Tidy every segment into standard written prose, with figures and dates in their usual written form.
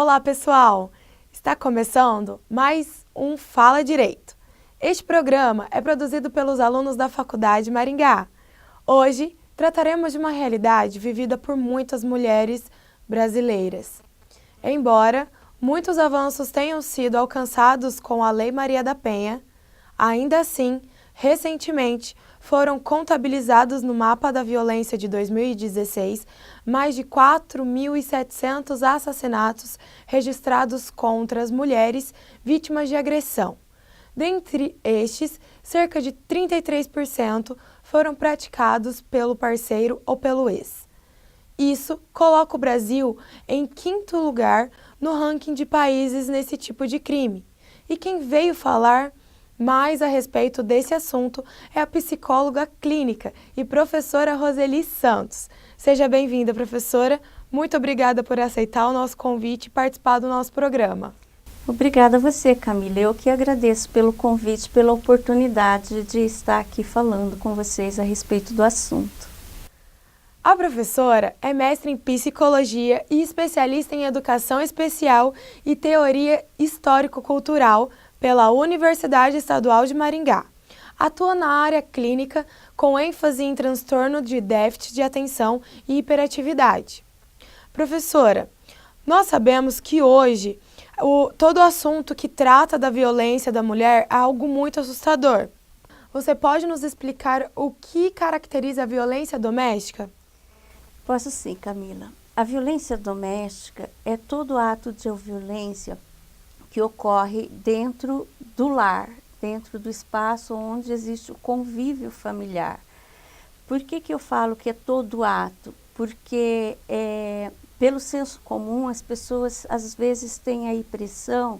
Olá, pessoal! Está começando mais um Fala Direito. Este programa é produzido pelos alunos da Faculdade Maringá. Hoje, trataremos de uma realidade vivida por muitas mulheres brasileiras. Embora muitos avanços tenham sido alcançados com a Lei Maria da Penha, ainda assim, recentemente, foram contabilizados no mapa da violência de 2016 mais de 4.700 assassinatos registrados contra as mulheres vítimas de agressão. Dentre estes, cerca de 33% foram praticados pelo parceiro ou pelo ex. Isso coloca o Brasil em quinto lugar no ranking de países nesse tipo de crime. E quem veio falar mais a respeito desse assunto é a psicóloga clínica e professora Roseli Santos. Seja bem-vinda, professora. Muito obrigada por aceitar o nosso convite e participar do nosso programa. Obrigada a você, Camila. Eu que agradeço pelo convite, pela oportunidade de estar aqui falando com vocês a respeito do assunto. A professora é mestre em psicologia e especialista em educação especial e teoria histórico-cultural pela Universidade Estadual de Maringá. Atua na área clínica com ênfase em transtorno de déficit de atenção e hiperatividade. Professora, nós sabemos que hoje todo o assunto que trata da violência da mulher é algo muito assustador. Você pode nos explicar o que caracteriza a violência doméstica? Posso sim, Camila. A violência doméstica é todo ato de violência que ocorre dentro do lar, dentro do espaço onde existe o convívio familiar. Por que eu falo que é todo ato? Porque pelo senso comum as pessoas às vezes têm a impressão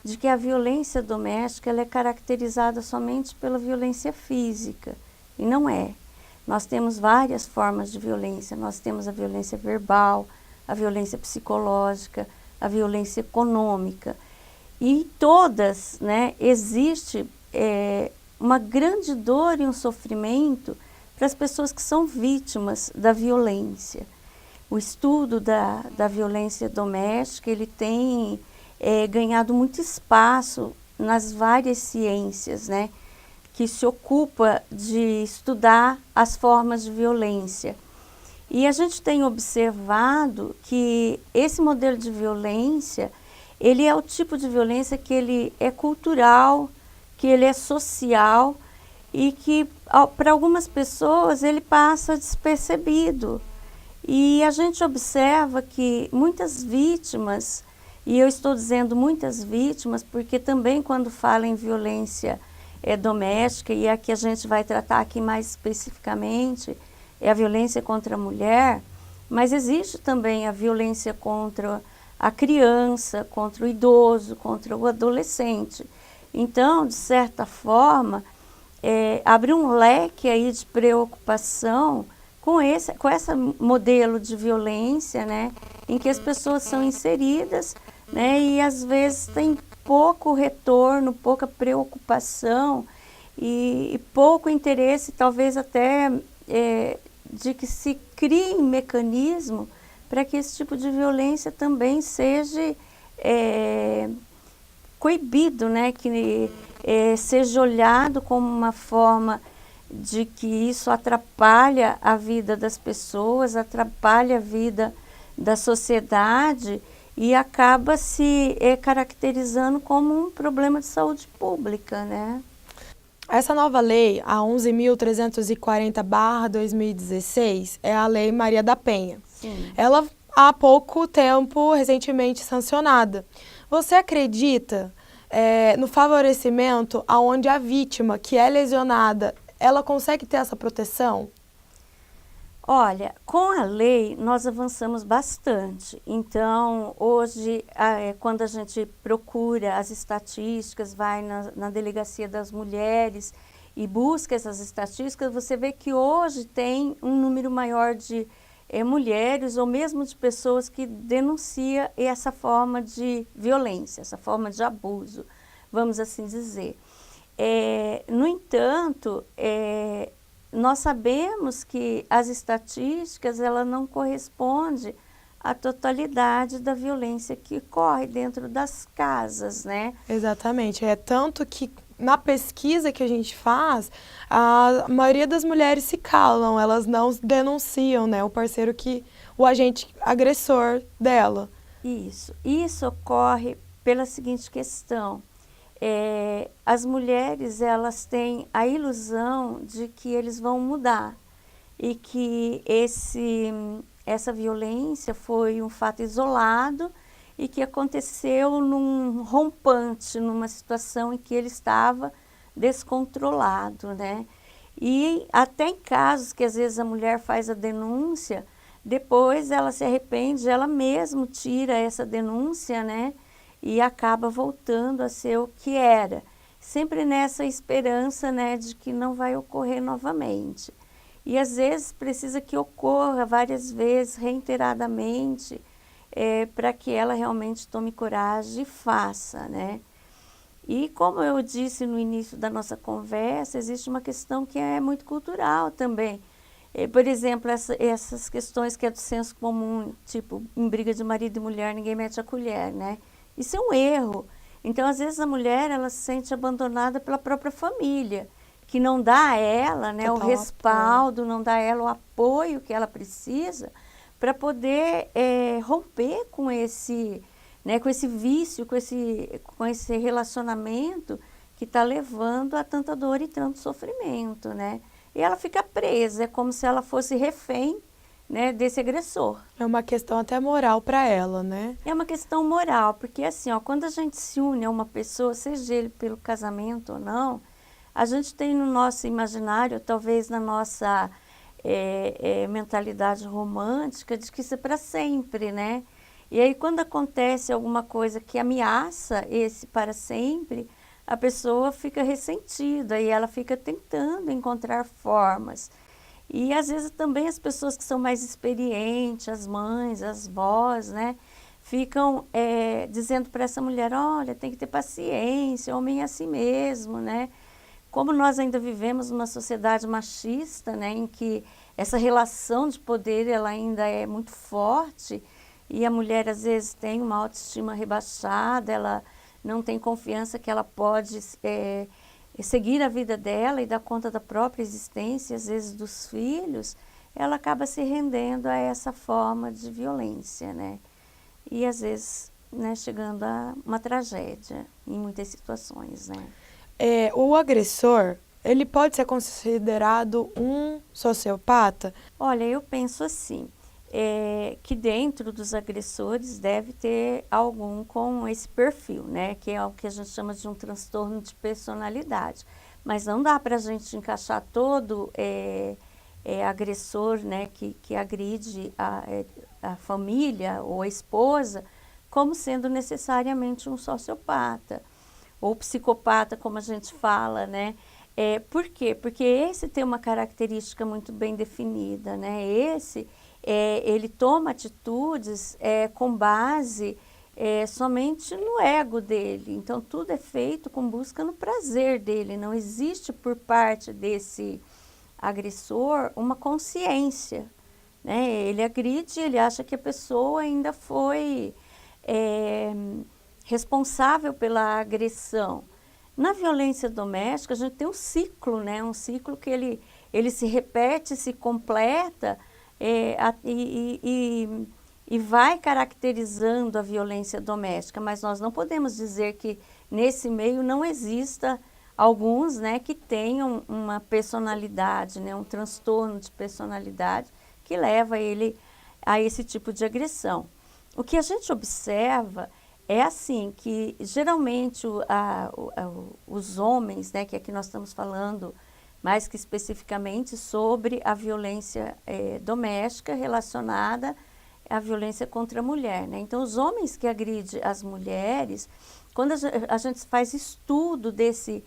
de que a violência doméstica ela é caracterizada somente pela violência física, e não é. Nós temos várias formas de violência, nós temos a violência verbal, a violência psicológica, a violência econômica. E em todas, existe uma grande dor e um sofrimento para as pessoas que são vítimas da violência. O estudo da violência doméstica, ele tem ganhado muito espaço nas várias ciências, que se ocupa de estudar as formas de violência. E a gente tem observado que esse modelo de violência, ele é o tipo de violência que ele é cultural, que ele é social e que para algumas pessoas ele passa despercebido. E a gente observa que muitas vítimas, e eu estou dizendo muitas vítimas porque também quando fala em violência doméstica, e a que a gente vai tratar aqui mais especificamente, é a violência contra a mulher, mas existe também a violência contra a criança, contra o idoso, contra o adolescente. Então, de certa forma, abre um leque aí de preocupação com esse modelo de violência, em que as pessoas são inseridas, e às vezes tem pouco retorno, pouca preocupação e pouco interesse, talvez até de que se crie um mecanismo para que esse tipo de violência também seja coibido, que seja olhado como uma forma de que isso atrapalha a vida das pessoas, atrapalha a vida da sociedade e acaba se caracterizando como um problema de saúde pública, Essa nova lei, a 11.340/2016, é a Lei Maria da Penha. Sim. Ela, há pouco tempo, recentemente sancionada. Você acredita no favorecimento aonde a vítima, que é lesionada, ela consegue ter essa proteção? Olha, com a lei nós avançamos bastante. Então, hoje, quando a gente procura as estatísticas, vai na Delegacia das Mulheres e busca essas estatísticas, você vê que hoje tem um número maior de mulheres ou mesmo de pessoas que denunciam essa forma de violência, essa forma de abuso, vamos assim dizer. No entanto, nós sabemos que as estatísticas ela não correspondem a totalidade da violência que ocorre dentro das casas, né? Exatamente. É tanto que na pesquisa que a gente faz, a maioria das mulheres se calam, elas não denunciam, né, o agente agressor dela. Isso ocorre pela seguinte questão. As mulheres, elas têm a ilusão de que eles vão mudar e que essa violência foi um fato isolado e que aconteceu num rompante, numa situação em que ele estava descontrolado, né? E até em casos que às vezes a mulher faz a denúncia, depois ela se arrepende, ela mesma tira essa denúncia, né? E acaba voltando a ser o que era. Sempre nessa esperança, né, de que não vai ocorrer novamente. E às vezes precisa que ocorra várias vezes, reiteradamente, para que ela realmente tome coragem e faça, né? E como eu disse no início da nossa conversa, existe uma questão que é muito cultural também. Por exemplo, essas questões que é do senso comum, tipo, em briga de marido e mulher, ninguém mete a colher, né? Isso é um erro. Então, às vezes, a mulher, ela se sente abandonada pela própria família, que não dá a ela, né, o respaldo, não dá a ela o apoio que ela precisa para poder romper com esse, né, com esse vício, com esse relacionamento que está levando a tanta dor e tanto sofrimento, né? E ela fica presa, é como se ela fosse refém, né, desse agressor. É uma questão até moral para ela, né? É uma questão moral, porque assim, ó, quando a gente se une a uma pessoa, seja ele pelo casamento ou não, a gente tem no nosso imaginário, talvez na nossa mentalidade romântica, de que isso é para sempre, né? E aí quando acontece alguma coisa que ameaça esse para sempre, a pessoa fica ressentida e ela fica tentando encontrar formas. E às vezes também as pessoas que são mais experientes, as mães, as vós, né, ficam dizendo para essa mulher, olha, tem que ter paciência, homem é assim mesmo, né? Como nós ainda vivemos numa sociedade machista, né, em que essa relação de poder ela ainda é muito forte e a mulher às vezes tem uma autoestima rebaixada, ela não tem confiança que ela pode seguir a vida dela e dar conta da própria existência, às vezes dos filhos, ela acaba se rendendo a essa forma de violência, né? E às vezes, né, chegando a uma tragédia em muitas situações, né? O agressor, ele pode ser considerado um sociopata? Olha, eu penso assim, que dentro dos agressores deve ter algum com esse perfil, né? Que é o que a gente chama de um transtorno de personalidade. Mas não dá para a gente encaixar todo agressor, né, que agride a família ou a esposa como sendo necessariamente um sociopata ou psicopata, como a gente fala, né? Por quê? Porque esse tem uma característica muito bem definida, né? Ele toma atitudes com base somente no ego dele. Então, tudo é feito com busca no prazer dele. Não existe por parte desse agressor uma consciência, né? Ele agride, ele acha que a pessoa ainda foi responsável pela agressão. Na violência doméstica, a gente tem um ciclo, né? Um ciclo que ele se repete, se completa e vai caracterizando a violência doméstica, mas nós não podemos dizer que nesse meio não exista alguns, né, que tenham uma personalidade, né, um transtorno de personalidade que leva ele a esse tipo de agressão. O que a gente observa é assim, que geralmente os homens, né, que aqui nós estamos falando mais que especificamente sobre a violência doméstica relacionada à violência contra a mulher, né? Então, os homens que agridem as mulheres, quando a gente faz estudo desse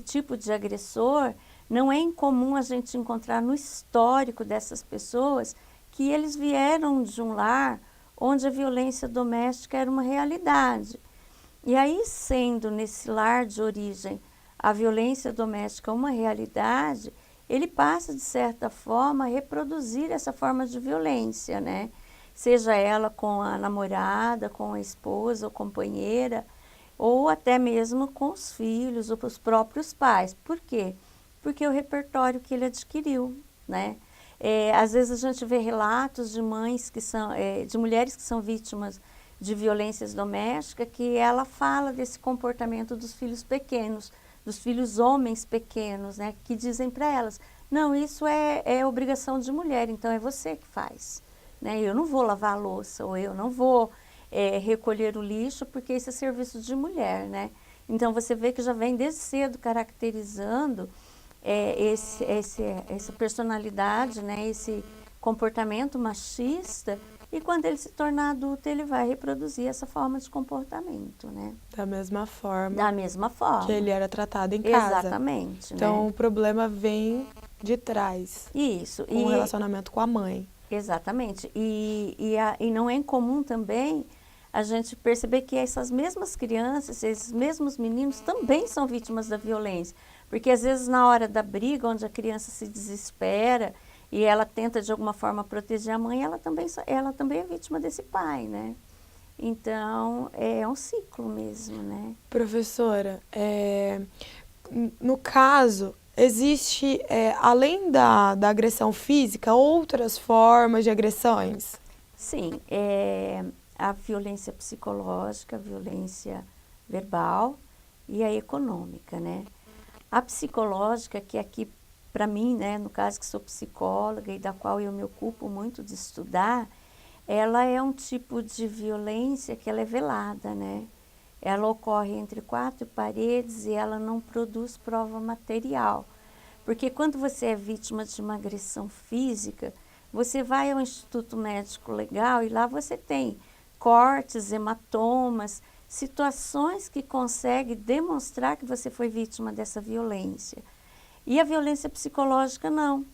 tipo de agressor, não é incomum a gente encontrar no histórico dessas pessoas que eles vieram de um lar onde a violência doméstica era uma realidade. E aí, sendo nesse lar de origem a violência doméstica uma realidade, ele passa, de certa forma, a reproduzir essa forma de violência, né? seja ela com a namorada, com a esposa ou companheira, ou até mesmo com os filhos ou com os próprios pais. Por quê? Porque é o repertório que ele adquiriu, né? Às vezes a gente vê relatos de mães que são, de mulheres que são vítimas de violências domésticas, que ela fala desse comportamento dos filhos pequenos, dos filhos homens pequenos, né? Que dizem para elas, não, isso é obrigação de mulher, então é você que faz, né? Eu não vou lavar a louça, ou eu não vou recolher o lixo, porque isso é serviço de mulher, né? Então você vê que já vem desde cedo caracterizando essa personalidade, né? Esse comportamento machista, e quando ele se tornar adulto, ele vai reproduzir essa forma de comportamento, né? Da mesma forma. Da mesma forma. Que ele era tratado em casa. Exatamente. Então, né? o problema vem de trás. Isso. Com o relacionamento com a mãe. Exatamente. E não é incomum também a gente perceber que essas mesmas crianças, esses mesmos meninos também são vítimas da violência. Porque às vezes na hora da briga, onde a criança se desespera e ela tenta de alguma forma proteger a mãe, ela também é vítima desse pai, né? Então, é um ciclo mesmo, né? Professora, no caso, existe, além da agressão física, outras formas de agressões? Sim, a violência psicológica, a violência verbal e a econômica, né? A psicológica, que aqui, para mim, né, no caso que sou psicóloga e da qual eu me ocupo muito de estudar, ela é um tipo de violência que ela é velada, né? Ela ocorre entre quatro paredes e ela não produz prova material. Porque quando você é vítima de uma agressão física, você vai ao Instituto Médico Legal e lá você tem cortes, hematomas, situações que conseguem demonstrar que você foi vítima dessa violência. E a violência psicológica não.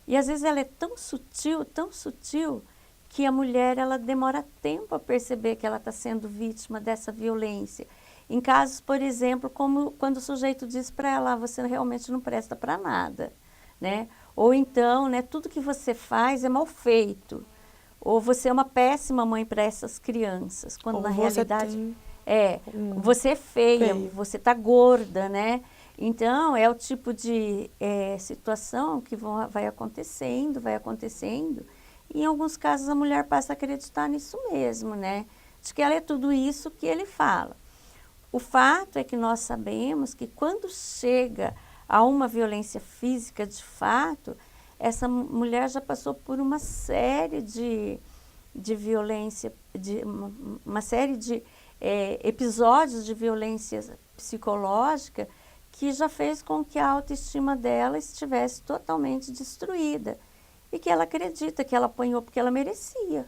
E às vezes ela é tão sutil, que a mulher ela demora tempo a perceber que ela está sendo vítima dessa violência. Em casos, por exemplo, como quando o sujeito diz para ela, você realmente não presta para nada, né? Ou então, né, tudo que você faz é mal feito. Ou você é uma péssima mãe para essas crianças, quando Ou na você realidade você é feia, você está gorda, né? Então, é o tipo de situação que vai acontecendo, e em alguns casos a mulher passa a acreditar nisso mesmo, né? De que ela é tudo isso que ele fala. O fato é que nós sabemos que quando chega a uma violência física de fato, essa mulher já passou por uma série de violência, uma série de episódios de violência psicológica que já fez com que a autoestima dela estivesse totalmente destruída. E que ela acredita que ela apanhou porque ela merecia.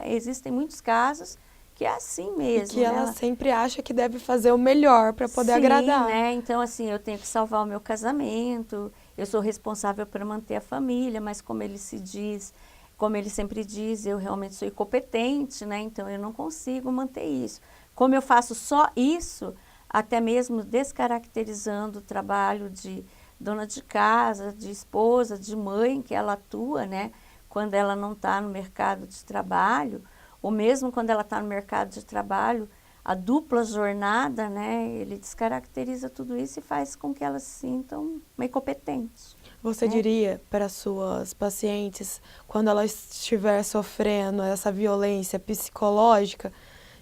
Existem muitos casos que é assim mesmo. E que ela sempre acha que deve fazer o melhor para poder agradar. Né? Então, assim, eu tenho que salvar o meu casamento, eu sou responsável por manter a família, mas como ele sempre diz, eu realmente sou incompetente, né? Então eu não consigo manter isso. Como eu faço só isso, até mesmo descaracterizando o trabalho de dona de casa, de esposa, de mãe, que ela atua, né? Quando ela não está no mercado de trabalho, ou mesmo quando ela está no mercado de trabalho, a dupla jornada, né? Ele descaracteriza tudo isso e faz com que elas se sintam meio incompetentes. Você diria para suas pacientes, quando ela estiver sofrendo essa violência psicológica,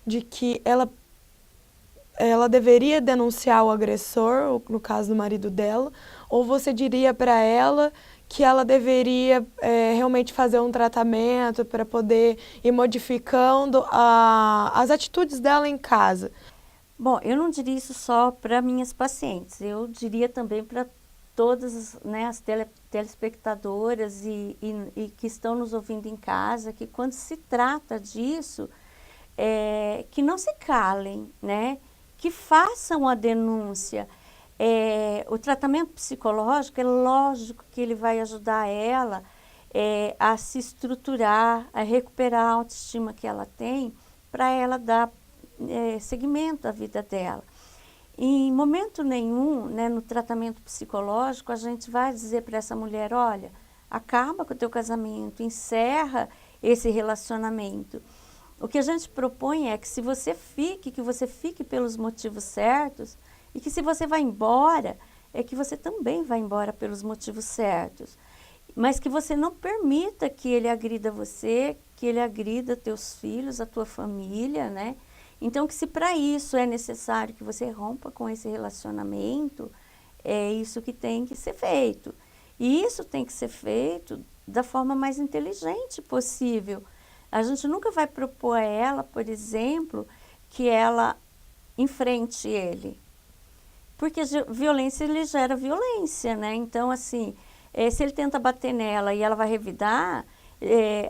de que ela deveria denunciar o agressor, no caso do marido dela, ou você diria para ela que ela deveria realmente fazer um tratamento para poder ir modificando as atitudes dela em casa? Bom, eu não diria isso só para minhas pacientes, eu diria também para todas, né, as telespectadoras e que estão nos ouvindo em casa, que quando se trata disso, que não se calem, né? Que façam a denúncia. O tratamento psicológico, é lógico que ele vai ajudar ela a se estruturar, a recuperar a autoestima que ela tem, para ela dar seguimento à vida dela. Em momento nenhum, né, no tratamento psicológico, a gente vai dizer para essa mulher, olha, acaba com o teu casamento, encerra esse relacionamento. O que a gente propõe é que se você fique, que você fique pelos motivos certos, e que se você vai embora, é que você também vai embora pelos motivos certos. Mas que você não permita que ele agrida você, que ele agrida teus filhos, a tua família, né? Então, que se para isso é necessário que você rompa com esse relacionamento, é isso que tem que ser feito. E isso tem que ser feito da forma mais inteligente possível. A gente nunca vai propor a ela, por exemplo, que ela enfrente ele. Porque violência, ele gera violência, né? Então, assim, se ele tenta bater nela e ela vai revidar,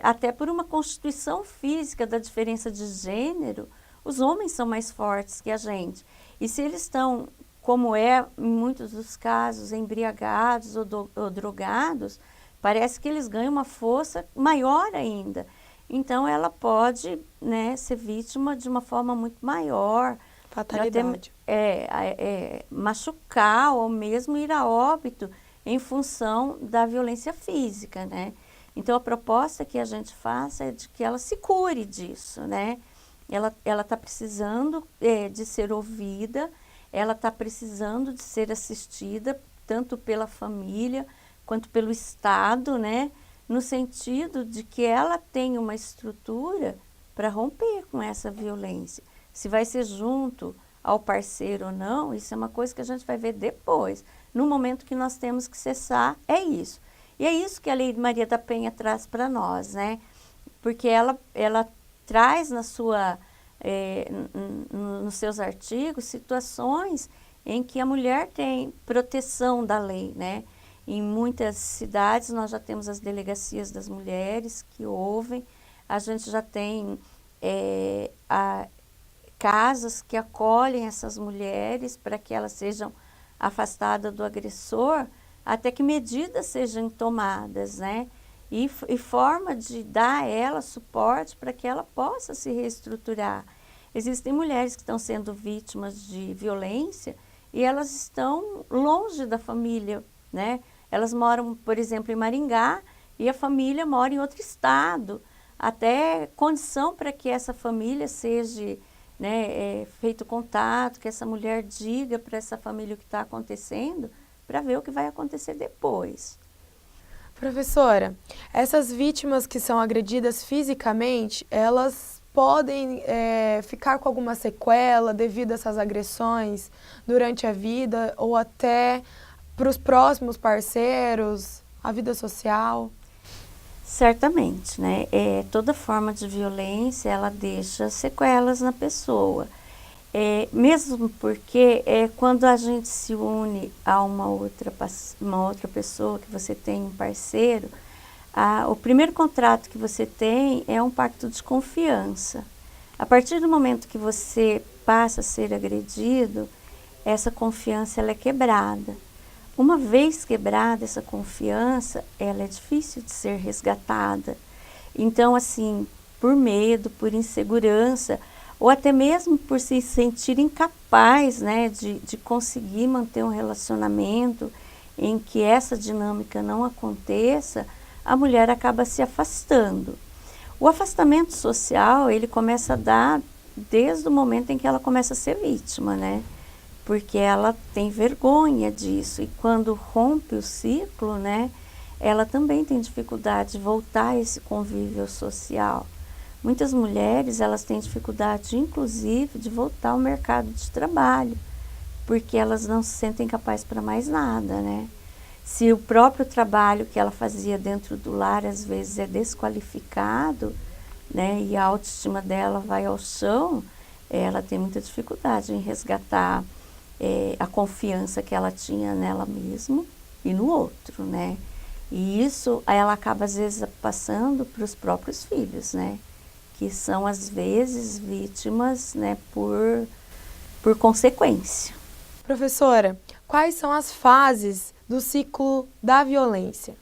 até por uma constituição física da diferença de gênero, os homens são mais fortes que a gente. E se eles estão, como é em muitos dos casos, embriagados ou drogados, parece que eles ganham uma força maior ainda. Então, ela pode, né, ser vítima de uma forma muito maior. Fatalidade. Machucar ou mesmo ir a óbito em função da violência física, né? Então, a proposta que a gente faça é de que ela se cure disso, né? Ela está precisando de ser ouvida, ela está precisando de ser assistida, tanto pela família quanto pelo Estado, né? No sentido de que ela tem uma estrutura para romper com essa violência. Se vai ser junto ao parceiro ou não, isso é uma coisa que a gente vai ver depois. No momento que nós temos que cessar, é isso. E é isso que a Lei de Maria da Penha traz para nós, né? Porque ela traz nos seus artigos situações em que a mulher tem proteção da lei, né? Em muitas cidades nós já temos as delegacias das mulheres que ouvem, a gente já tem casas que acolhem essas mulheres para que elas sejam afastadas do agressor, até que medidas sejam tomadas, né? E forma de dar a ela suporte para que ela possa se reestruturar. Existem mulheres que estão sendo vítimas de violência e elas estão longe da família, né? Elas moram, por exemplo, em Maringá e a família mora em outro estado. Até condição para que essa família seja, né, feito contato, que essa mulher diga para essa família o que está acontecendo, para ver o que vai acontecer depois. Professora, essas vítimas que são agredidas fisicamente, elas podem ficar com alguma sequela devido a essas agressões durante a vida ou até para os próximos parceiros, a vida social? Certamente, né? Toda forma de violência, ela deixa sequelas na pessoa. Mesmo porque quando a gente se une a uma outra pessoa, que você tem um parceiro, o primeiro contrato que você tem é um pacto de confiança. A partir do momento que você passa a ser agredido, essa confiança ela é quebrada. Uma vez quebrada essa confiança, ela é difícil de ser resgatada. Então, assim, por medo, por insegurança, ou até mesmo por se sentir incapaz, né, de conseguir manter um relacionamento em que essa dinâmica não aconteça, a mulher acaba se afastando. O afastamento social, ele começa a dar desde o momento em que ela começa a ser vítima, né? Porque ela tem vergonha disso e quando rompe o ciclo, né, ela também tem dificuldade de voltar a esse convívio social. Muitas mulheres, elas têm dificuldade, inclusive, de voltar ao mercado de trabalho, porque elas não se sentem capazes para mais nada, né? Se o próprio trabalho que ela fazia dentro do lar, às vezes, é desqualificado, né, e a autoestima dela vai ao chão, ela tem muita dificuldade em resgatar a confiança que ela tinha nela mesma e no outro, né? E isso ela acaba, às vezes, passando para os próprios filhos, né? Que são, às vezes, vítimas, né, por consequência. Professora, quais são as fases do ciclo da violência?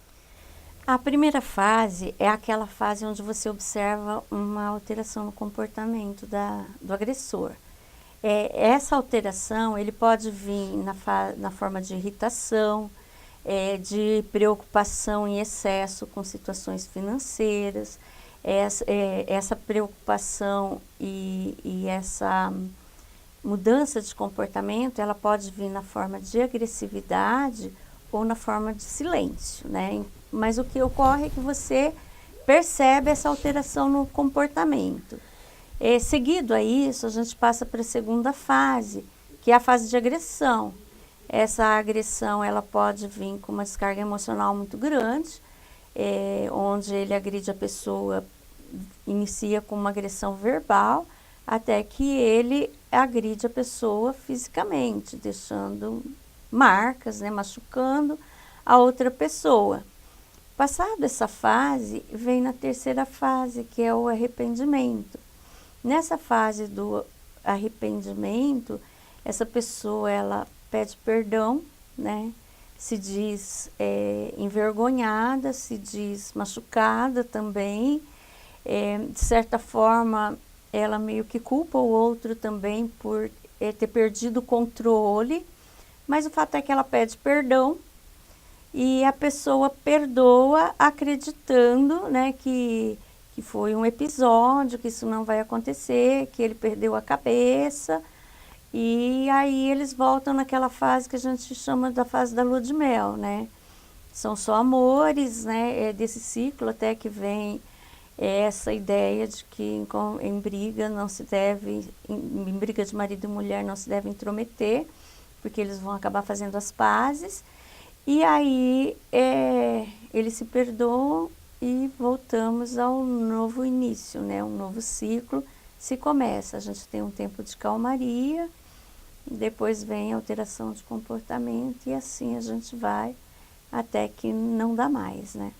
A primeira fase é aquela fase onde você observa uma alteração no comportamento do agressor. Essa alteração ele pode vir na forma de irritação, de preocupação em excesso com situações financeiras. essa preocupação e essa mudança de comportamento, ela pode vir na forma de agressividade ou na forma de silêncio, né? Mas o que ocorre é que você percebe essa alteração no comportamento. Seguido a isso, a gente passa para a segunda fase, que é a fase de agressão. Essa agressão, ela pode vir com uma descarga emocional muito grande, onde ele agride a pessoa, inicia com uma agressão verbal, até que ele agride a pessoa fisicamente, deixando marcas, né, machucando a outra pessoa. Passada essa fase, vem na terceira fase, que é o arrependimento. Nessa fase do arrependimento, essa pessoa, ela pede perdão, né? Se diz envergonhada, se diz machucada também. De certa forma, ela meio que culpa o outro também por ter perdido o controle, mas o fato é que ela pede perdão e a pessoa perdoa acreditando, né, que foi um episódio, que isso não vai acontecer, que ele perdeu a cabeça. E aí eles voltam naquela fase que a gente chama da fase da lua de mel, né? São só amores, né? Desse ciclo até que vem essa ideia de que em briga não se deve, em briga de marido e mulher não se deve intrometer, porque eles vão acabar fazendo as pazes. E aí eles se perdoam e voltamos ao novo início, né? Um novo ciclo se começa. A gente tem um tempo de calmaria, depois vem a alteração de comportamento e assim a gente vai até que não dá mais, né?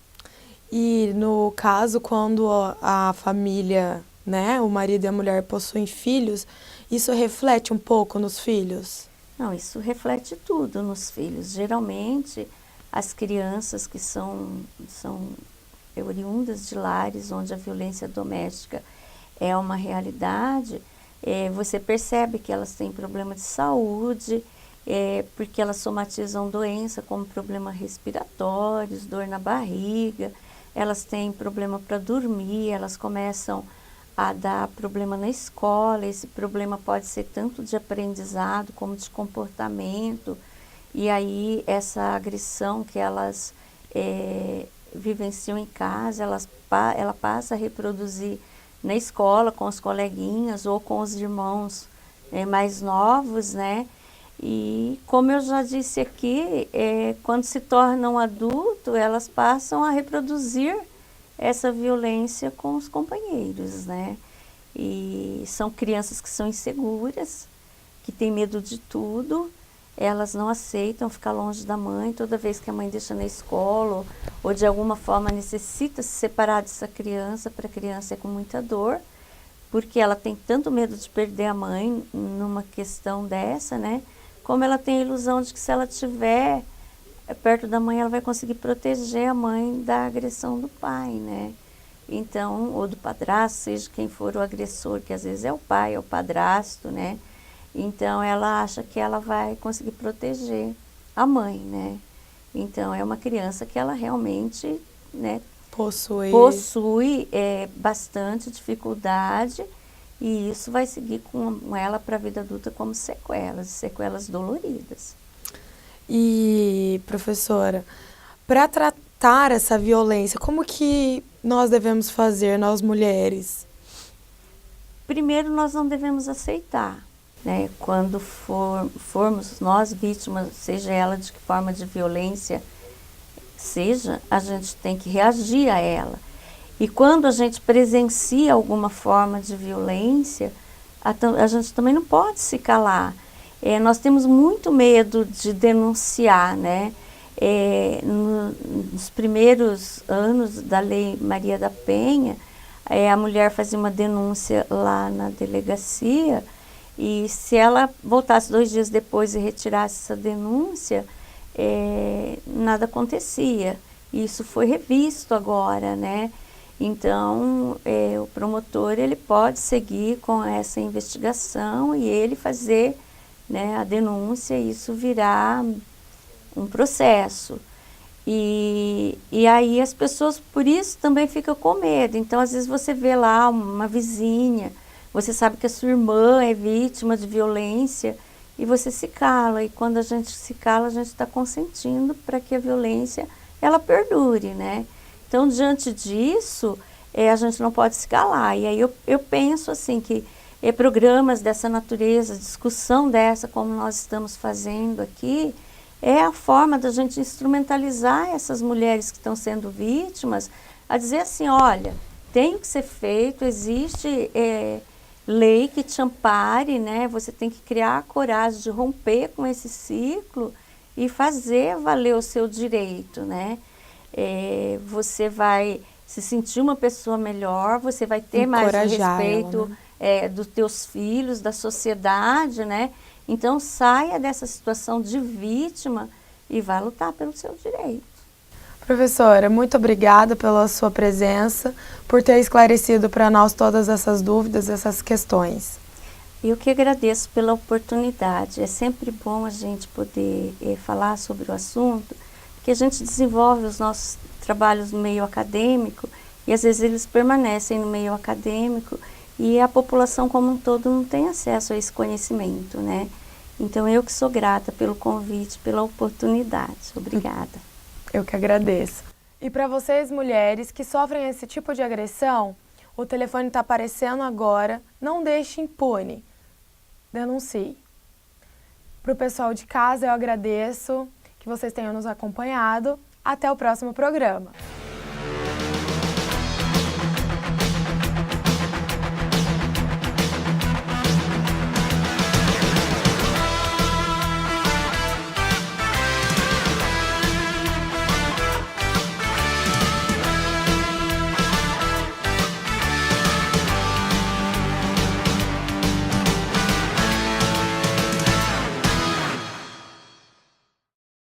E no caso, quando a família, né, o marido e a mulher possuem filhos, isso reflete um pouco nos filhos? Não, isso reflete tudo nos filhos. Geralmente, as crianças que são oriundas de lares onde a violência doméstica é uma realidade, você percebe que elas têm problema de saúde, porque elas somatizam doença como problemas respiratórios, dor na barriga, elas têm problema para dormir, elas começam a dar problema na escola. Esse problema pode ser tanto de aprendizado como de comportamento, e aí essa agressão que elas vivenciam em casa, ela passa a reproduzir na escola com os coleguinhas ou com os irmãos mais novos, né? E como eu já disse aqui, quando se tornam adultos, elas passam a reproduzir essa violência com os companheiros, né? E são crianças que são inseguras, que têm medo de tudo, elas não aceitam ficar longe da mãe. Toda vez que a mãe deixa na escola ou de alguma forma necessita se separar dessa criança, para a criança é com muita dor, porque ela tem tanto medo de perder a mãe numa questão dessa, né? Como ela tem a ilusão de que se ela estiver perto da mãe, ela vai conseguir proteger a mãe da agressão do pai, né? Então, ou do padrasto, seja quem for o agressor, que às vezes é o pai, é o padrasto, né? Então, ela acha que ela vai conseguir proteger a mãe, né? Então, é uma criança que ela realmente, né, possui bastante dificuldade, e isso vai seguir com ela para a vida adulta como sequelas doloridas. E, professora, para tratar essa violência, como que nós devemos fazer, nós mulheres? Primeiro, nós não devemos aceitar, né? Quando formos nós vítimas, seja ela de que forma de violência seja, a gente tem que reagir a ela. E quando a gente presencia alguma forma de violência, a gente também não pode se calar. Nós temos muito medo de denunciar, né? Nos primeiros anos da Lei Maria da Penha, a mulher fazia uma denúncia lá na delegacia, e se ela voltasse 2 dias depois e retirasse essa denúncia, nada acontecia. Isso foi revisto agora, né? Então, o promotor, ele pode seguir com essa investigação e ele fazer, né, a denúncia, e isso virar um processo. E aí as pessoas, por isso, também ficam com medo. Então, às vezes você vê lá uma vizinha, você sabe que a sua irmã é vítima de violência e você se cala. E quando a gente se cala, a gente está consentindo para que a violência, ela perdure, né? Então, diante disso, a gente não pode se calar. E aí eu penso assim que programas dessa natureza, discussão dessa, como nós estamos fazendo aqui, é a forma da gente instrumentalizar essas mulheres que estão sendo vítimas, a dizer assim, olha, tem que ser feito, existe lei que te ampare, né? Você tem que criar a coragem de romper com esse ciclo e fazer valer o seu direito, né? Você vai se sentir uma pessoa melhor, você vai ter mais o respeito dos teus filhos, da sociedade, né? Então, saia dessa situação de vítima e vá lutar pelo seu direito. Professora, muito obrigada pela sua presença, por ter esclarecido para nós todas essas dúvidas, essas questões. Eu que agradeço pela oportunidade. É sempre bom a gente poder falar sobre o assunto, porque a gente desenvolve os nossos trabalhos no meio acadêmico e às vezes eles permanecem no meio acadêmico e a população como um todo não tem acesso a esse conhecimento, né? Então, eu que sou grata pelo convite, pela oportunidade. Obrigada. Eu que agradeço. E para vocês, mulheres que sofrem esse tipo de agressão, o telefone está aparecendo agora, não deixe impune. Denuncie. Para o pessoal de casa, eu agradeço que vocês tenham nos acompanhado. Até o próximo programa.